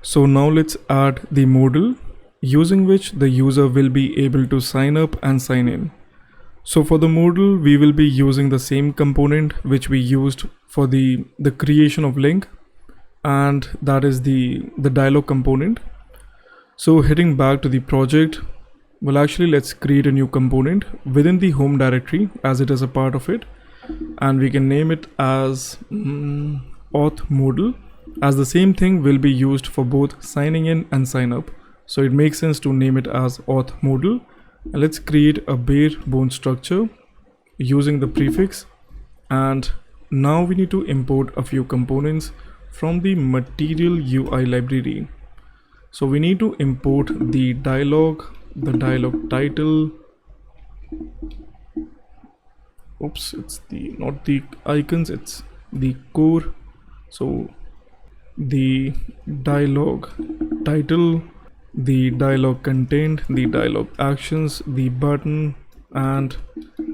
So now let's add the modal using which the user will be able to sign up and sign in. So for the modal, we will be using the same component which we used for the creation of link, and that is the dialog component. So heading back to the project, well, actually let's create a new component within the home directory as it is a part of it, and we can name it as auth modal, as the same thing will be used for both signing in and sign up. So it makes sense to name it as auth modal. And let's create a bare bone structure using the prefix, and now we need to import a few components from the material UI library. So we need to import the dialog title. Oops, it's not the icons, it's the core. So the dialog title, the dialog content, the dialog actions, the button, and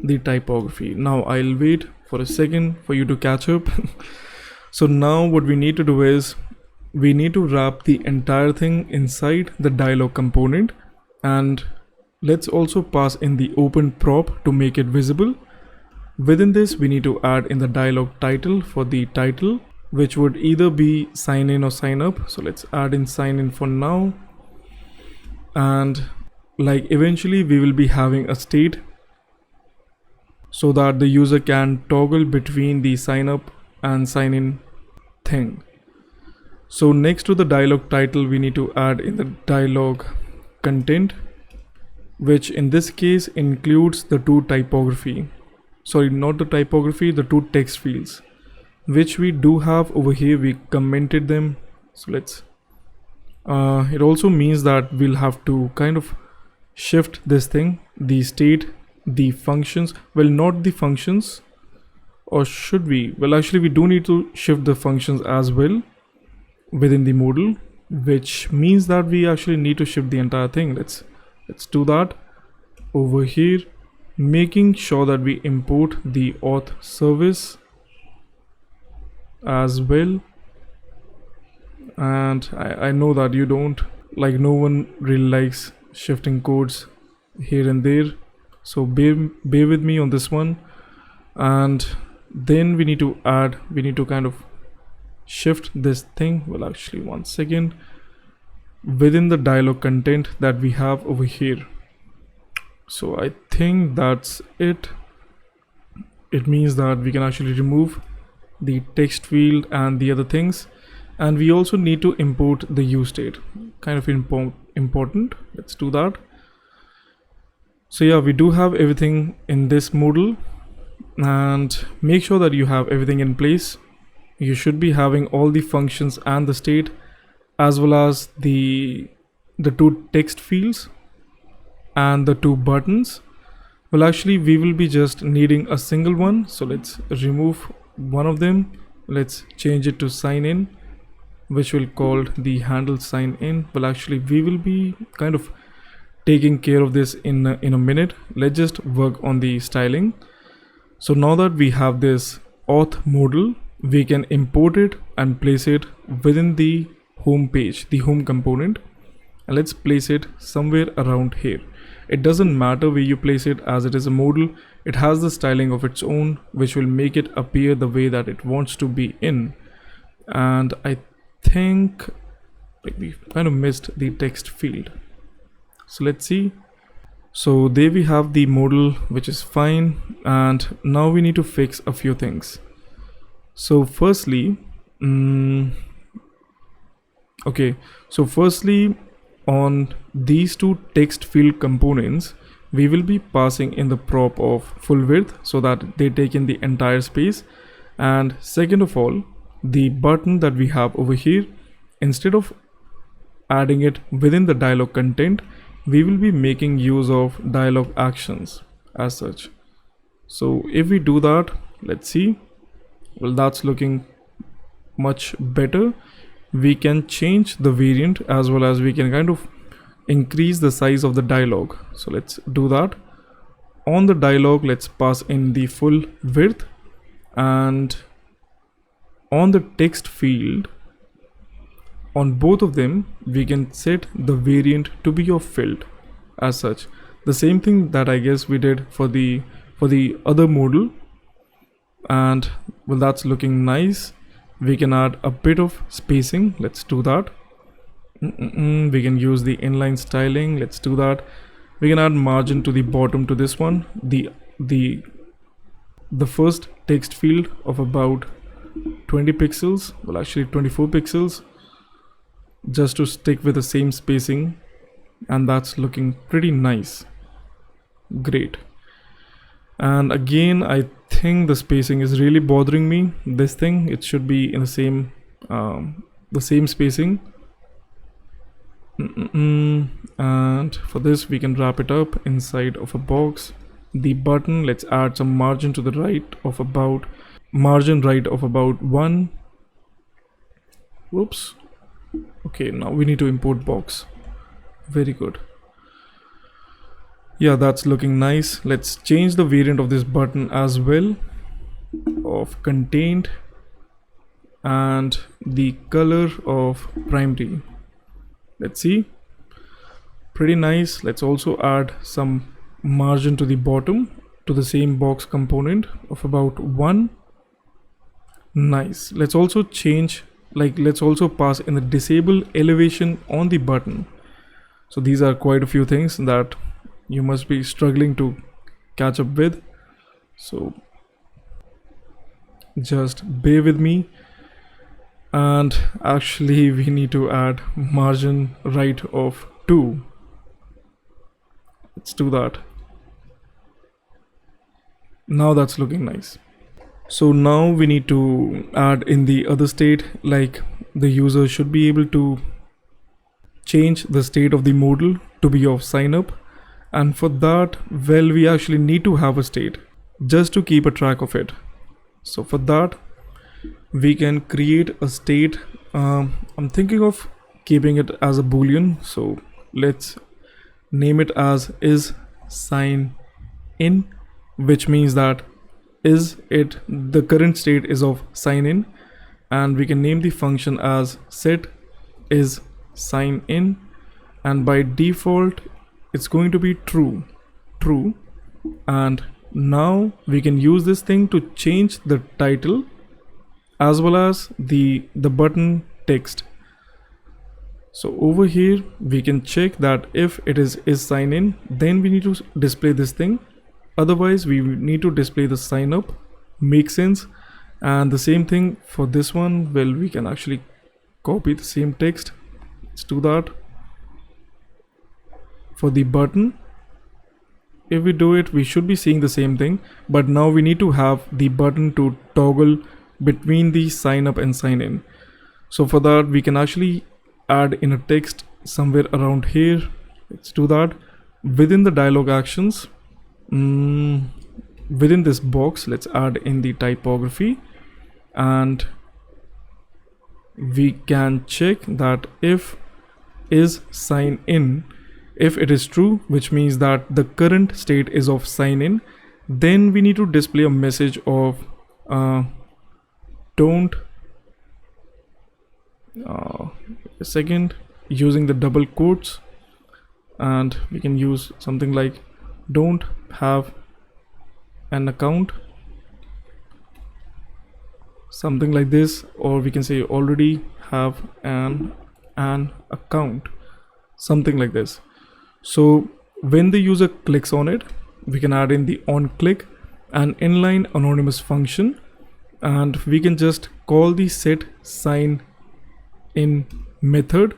the typography. Now I'll wait for a second for you to catch up. So now what we need to do is we need to wrap the entire thing inside the dialog component, and let's also pass in the open prop to make it visible. Within this, we need to add in the dialog title for the title, which would either be sign in or sign up. So let's add in sign in for now. And like eventually we will be having a state so that the user can toggle between the sign up and sign in thing. So next to the dialog title, we need to add in the dialog content, which in this case includes the two typography. Sorry, not the typography, the two text fields, which we do have over here. We commented them. So let's it also means that we'll have to kind of shift this thing, the state, the functions. Well, not the functions, or should we? Well, actually we do need to shift the functions as well within the modal, which means that we actually need to shift the entire thing. Let's do that over here, making sure that we import the auth service as well. And I know that you don't like, no one really likes shifting codes here and there, so bear with me on this one. And then we need to kind of shift this thing. Well, actually one second, within the dialog content that we have over here. So I think that's it. It means that we can actually remove the text field and the other things. And we also need to import the use state, kind of important. Let's do that. So yeah, we do have everything in this modal, and make sure that you have everything in place. You should be having all the functions and the state, as well as the two text fields and the two buttons. Well, actually we will be just needing a single one, so let's remove one of them. Let's change it to sign in, which will call the handle sign in. Well, actually we will be kind of taking care of this in a minute. Let's just work on the styling. So now that we have this auth modal, we can import it and place it within the home page, the home component, and let's place it somewhere around here. It doesn't matter where you place it, as it is a modal. It has the styling of its own, which will make it appear the way that it wants to be in. And I think we kind of missed the text field, so let's see. So there we have the modal, which is fine, and now we need to fix a few things. So firstly, on these two text field components, we will be passing in the prop of full width so that they take in the entire space. And second of all, the button that we have over here, instead of adding it within the dialog content, we will be making use of dialog actions as such. So if we do that, let's see. Well, that's looking much better. We can change the variant, as well as we can kind of increase the size of the dialog. So let's do that. On the dialog, let's pass in the full width, and on the text field, on both of them we can set the variant to be of filled as such. The same thing that I guess we did for the other modal. And well, that's looking nice. We can add a bit of spacing. Let's do that. We can use the inline styling. Let's do that. We can add margin to the bottom to this one. The first text field of about 20 pixels, well actually 24 pixels, just to stick with the same spacing, and that's looking pretty nice. Great. And again, I think the spacing is really bothering me. This thing, it should be in the same spacing. And for this we can wrap it up inside of a box. The button, let's add some margin to the right of about 1. Whoops. Okay, now we need to import box. Very good. Yeah, that's looking nice. Let's change the variant of this button as well, of contained, and the color of primary. Let's see. Pretty nice. Let's also add some margin to the bottom to the same box component of about 1. Nice. Let's also change, let's also pass in the disable elevation on the button. So these are quite a few things that you must be struggling to catch up with, so just bear with me. And actually we need to add margin right of 2. Let's do that. Now that's looking nice. So now we need to add in the other state, like the user should be able to change the state of the modal to be of sign up. And for that, well, we actually need to have a state just to keep a track of it. So for that, we can create a state. I'm thinking of keeping it as a boolean. So let's name it as is sign in, which means that the current state is of sign in, and we can name the function as set is sign in, and by default it's going to be true. And now we can use this thing to change the title as well as the button text. So over here we can check that if it is sign in, then we need to display this thing. Otherwise we need to display the sign up. Makes sense. And the same thing for this one. Well, we can actually copy the same text. Let's do that. For the button, if we do it, we should be seeing the same thing, but now we need to have the button to toggle between the sign up and sign in. So for that we can actually add in a text somewhere around here. Let's do that. Within the dialog actions, within this box, let's add in the typography, and we can check that if is sign in, if it is true, which means that the current state is of sign in, then we need to display a message of don't a second, using the double quotes, and we can use something like don't have an account, something like this, or we can say already have an account, something like this. So when the user clicks on it, we can add in the on click an inline anonymous function, and we can just call the set sign in method.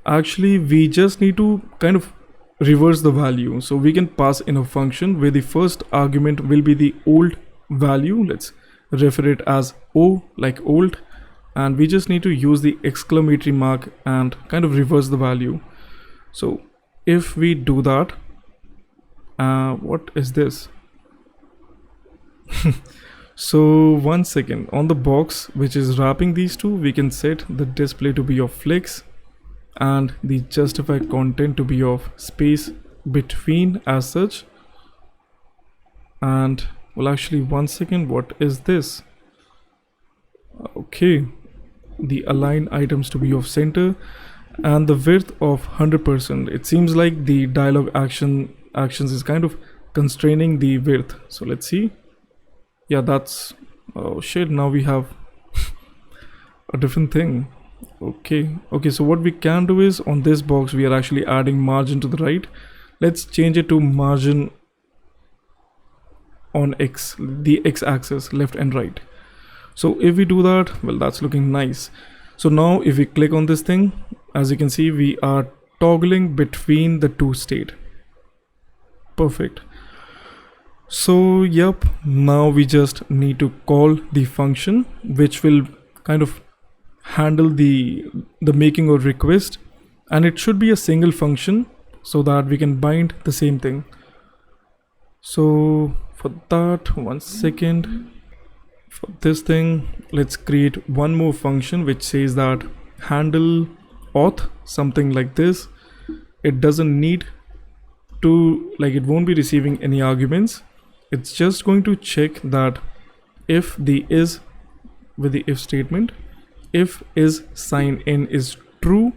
Actually we just need to kind of reverse the value, so we can pass in a function where the first argument will be the old value. Let's refer it as O, like old, and we just need to use the exclamatory mark and kind of reverse the value. So if we do that, what is this? So 1 second, on the box which is wrapping these two, we can set the display to be of flex and the justified content to be of space between as such. And well, actually 1 second, what is this? Okay, the align items to be off center, and the width of 100%. It seems like the dialog actions is kind of constraining the width. So let's see. Yeah, that's, oh shit, now we have a different thing. Okay, so what we can do is, on this box we are actually adding margin to the right. Let's change it to margin on X, the X axis, left and right. So if we do that, well, that's looking nice. So now if we click on this thing, as you can see, we are toggling between the two state. Perfect. So yep, now we just need to call the function which will kind of handle the making of request, and it should be a single function so that we can bind the same thing. So for that, 1 second, for this thing, let's create one more function which says that handle auth, something like this. It doesn't need to, like, it won't be receiving any arguments. It's just going to check that if the is with the if statement, if is sign in is true,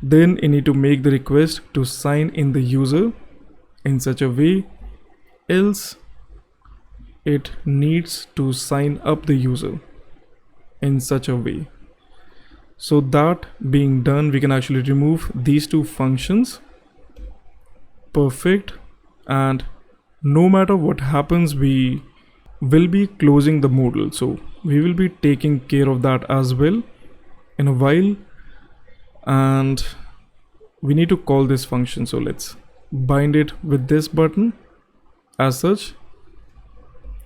then you need to make the request to sign in the user in such a way, else it needs to sign up the user in such a way. So that being done, we can actually remove these two functions. Perfect. And no matter what happens, we will be closing the modal, so we will be taking care of that as well in a while. And we need to call this function, so let's bind it with this button as such,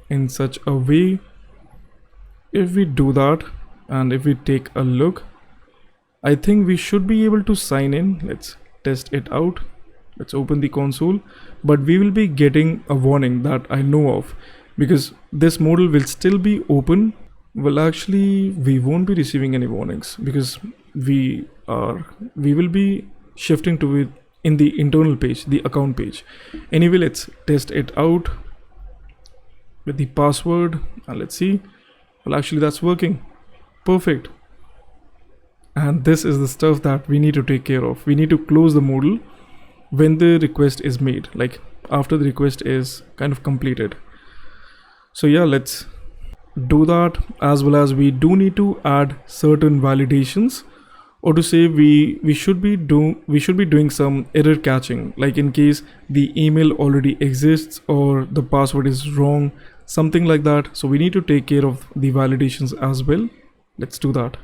in such a way. If we do that and if we take a look, I think we should be able to sign in. Let's test it out. Let's open the console, but we will be getting a warning that I know of, because this modal will still be open. Well, actually we won't be receiving any warnings because we will be shifting to it in the internal page, the account page. Anyway, let's test it out with the password and let's see. Well, actually that's working. Perfect. And this is the stuff that we need to take care of. We need to close the modal when the request is made, like after the request is kind of completed. So yeah, let's do that, as well as we do need to add certain validations, or to say we should be doing some error catching, like in case the email already exists or the password is wrong, something like that. So we need to take care of the validations as well. Let's do that.